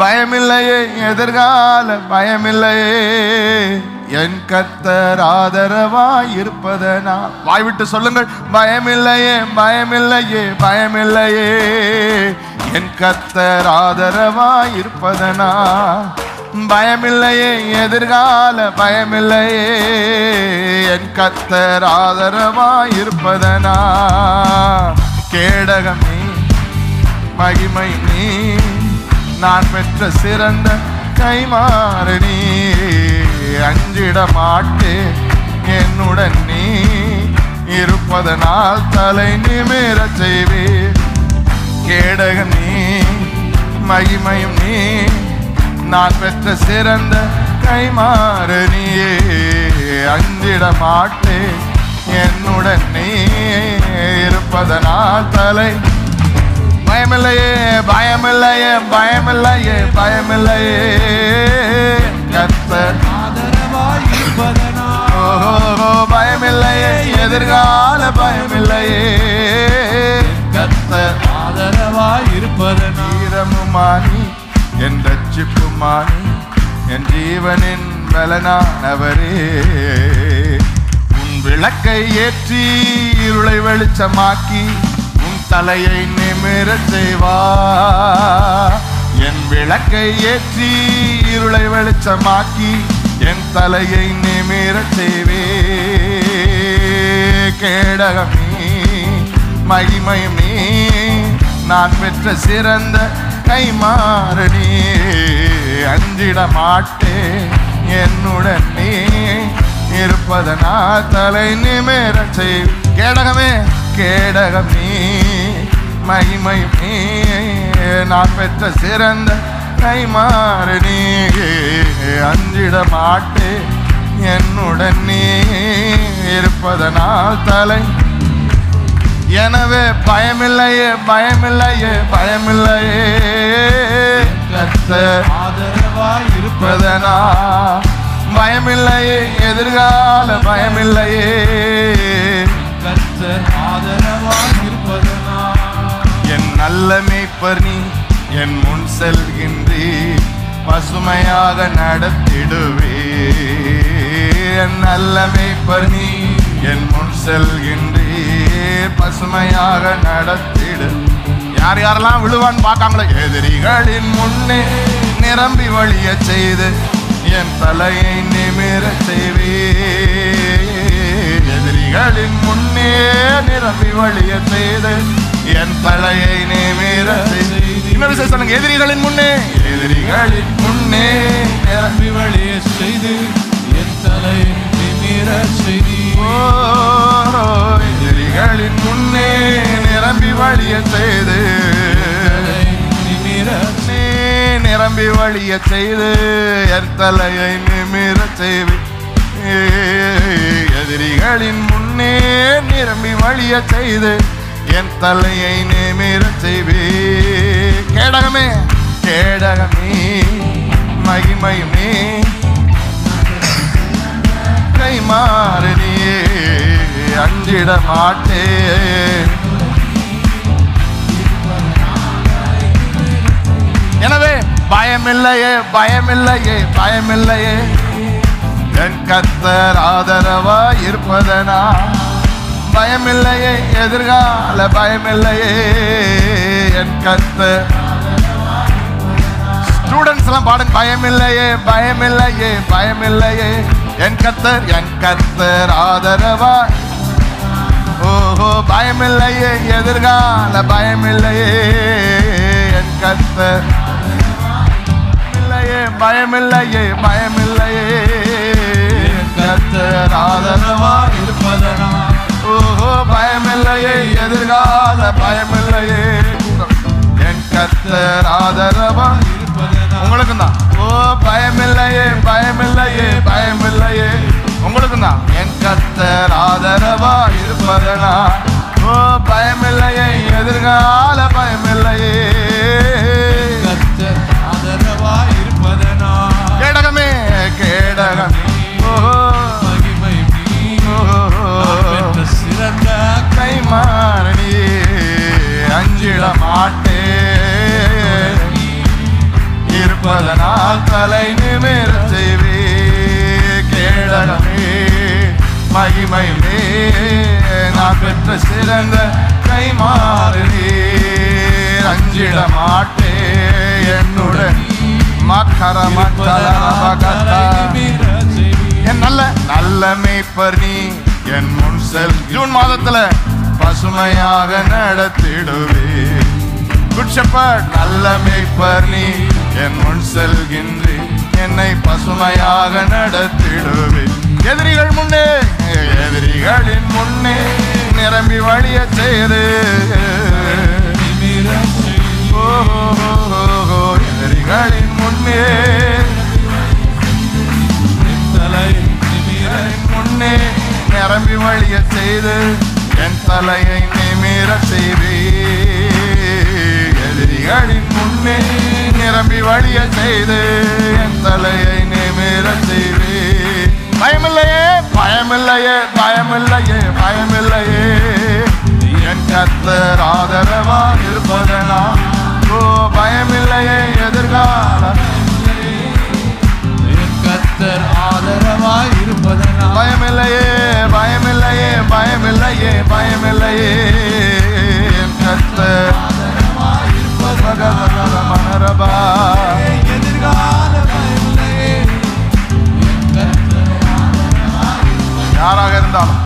பயமில்லையே, எதிர்கால பயமில்லையே, என் கர்த்தர் ஆதரவாய் இருப்பதனால். வாய்விட்டு சொல்லுங்கள், பயமில்லையே, பயமில்லையே, பயமில்லையே, என் கர்த்தர் ஆதரவாய் இருப்பதனால். பயமில்லையே, எதிர்கால பயமில்லையே, என் கர்த்தர் ஆதரவாய் இருப்பதனால். கேடகம் நீ, மகிமை நீ, நான் பெற்ற சிறந்த கைமாறு நீ. அஞ்சிட மாட்டேன், என்னுடன் நீ இருப்பதனால் தலை நிமிர செய்வே. கேடகம் நீ, மகிமையும் நீ, நான் பெற்ற சிறந்த கைமாறு நீ. அஞ்சிட மாட்டேன், என்னுடன் நீ இருப்பதனால் தலை. பயமில்லையே, பயமில்லையே, பயமில்லையே, பயமில்லையே, கர்த்தர் ஆதரவாய் இருப்பதனால். ஓஹோ, பயமில்லையே, எதிர்கால பயமில்லையே, கர்த்தர் ஆதரவாய் இருப்பதனால். ஈரமுமானி, என் ரட்சிப்புமானி, என் ஜீவனின் பலனானவரே. உன் விளக்கை ஏற்றி இருளை வெளிச்சமாக்கி தலையை நிமிர செய்வா. என் விளக்கை ஏற்றி இருளை வெளிச்சமாக்கி என் தலையை நிமிர செய்வே. கேடகம் நீ, மகிமையும் நீ, நான் பெற்ற சிறந்த கைமாறு நீ. அஞ்சிட மாட்டேன், என்னுடன் நீ இருப்பதனால் தலை நிமிர செய். கேடகமே, கேடகம் நீ, மகிமையும் நீ, நான் பெற்ற சிறந்த கைமாறு நீ. அஞ்சிட மாட்டேன், என்னுடன் நீ இருப்பதனால் தலை. எனவே பயமில்லையே, பயமில்லையே, பயமில்லையே, கர்த்தர் ஆதரவாய் இருப்பதனால். பயமில்லையே, எதிர்கால பயமில்லையே, கர்த்தர் ஆதரவாய் இருப்பதனால். என் நல்ல மேய்ப்பர் நீ, என் முன் செல்கின்றீ, பசுமையாக நடத்திடுவே. என் நல்ல மேய்ப்பர் நீ, என் முன் செல்கின்றீ, பசுமையாக நடத்திடு. யார் யாரெல்லாம் விழுவான்னு பார்க்காங்களே. எதிரிகளின் முன்னே நிரம்பி வழிய செய்து என் தலையை நிமிர செய்வே. எதிரிகளின் முன்னே நிரம்பி வழிய செய்து என் தலையை நிமிர செய்து. இன்னொரு சொல்லுங்க, எதிரிகளின் முன்னே, எதிரிகளின் முன்னே நிரம்பி வழிய செய்து என் தலையை நிமிர செய்தி. எதிரிகளின் முன்னே நிரம்பி வழிய செய்து நிரம்பி வழிய செய்து என் தலையை நிமிர செய்து. எதிரிகளின் முன்னே நிரம்பி வழிய செய்து என் தலையை நிமிர செய்வே. கேடகமே, கேடகமே, மகிமையுமே, கைமாறு நீ. அஞ்சிட மாட்டேன். எனவே பயமில்லையே, பயமில்லையே, பயமில்லையே, என் கர்த்தர் ஆதரவாய் இருப்பதனா. பயமில்லையே, எதிர்கால பயமில்லையே, என் கர்த்தர். ஸ்டூடெண்ட்ஸ் எல்லாம் பாடுங்க, பயமில்லையே, பயமில்லையே, பயமில்லையே, என் கர்த்தர், என் கர்த்தர் ஆதரவாய். ஓஹோ, பயமில்லையே, எதிர்கால பயமில்லையே, என் கர்த்தர். பயமில்லையே, பயமில்லையே, என் கர்த்தர் ஆதரவாய் இருப்பதனால். ஓஹோ, பயமில்லையே, எதிர்கால பயமில்லையே, என் கர்த்தர் ஆதரவாய் இருப்பதனால். உங்களுக்கு தான். ஓ, பயமில்லையே, பயமில்லையே, பயமில்லையே, உங்களுக்கு தான். என் கர்த்தர் ஆதரவாய் இருப்பதனால். ஓ, பயமில்லையே, எதிர்கால பயமில்லையே, கர்த்தர் ஆதரவாய் இருப்பதனால். கேடகமே, கேடகமே, மகிமை நீ, பெற்ற சிறந்த கைமாறு நீ. அஞ்சிட மாட்டேன், தலை நிமிர செய்வே. கேடகமே மகிமையிலே நான் பெற்ற சிறந்த கைமாறு நீர். அஞ்சிட மாட்டே என்னுடன் என் நல்ல மேய்ப்பர் நீ என் முன் செல். ஜூன் மாதத்துல பசுமையாக நடத்திடுவே. குட் ஷெப்பர்ட் நல்ல மேய்ப்பர் நீ என் முன் செல்கின்றே. என்னை பசுமையாக நடத்திடுவே. எதிரிகள் முன்னே எதிரிகளின் முன்னே நிரம்பி வழிய செய்து. எதிரிகளின் முன்னே முன்னே நிரம்பி வழிய செய்து என் தலையை நிமிர செய்வே. எதிரிகளின் முன்னே நிரம்பி வழிய செய்து என் தலையை நிமிர செய்வே. பயமில்லையே பயமில்லையே பயமில்லையே பயமில்லையே என் கர்த்தர் ஆதரவாக இருப்பதனா. ஓ பயமில்லையே எதிர்காலம் என் கர்த்தர் ஆதரவாய் இருப்பதனா. பயமில்லையே பயமில்லையே பயமில்லையே பயமில்லையே என் கர்த்தர் ஆதரவாய் இருப்பதனா. மனரபா எதிர்கால பயமில்லையே என் கர்த்தர் ஆதரவாய். யாராக இருந்தாலும்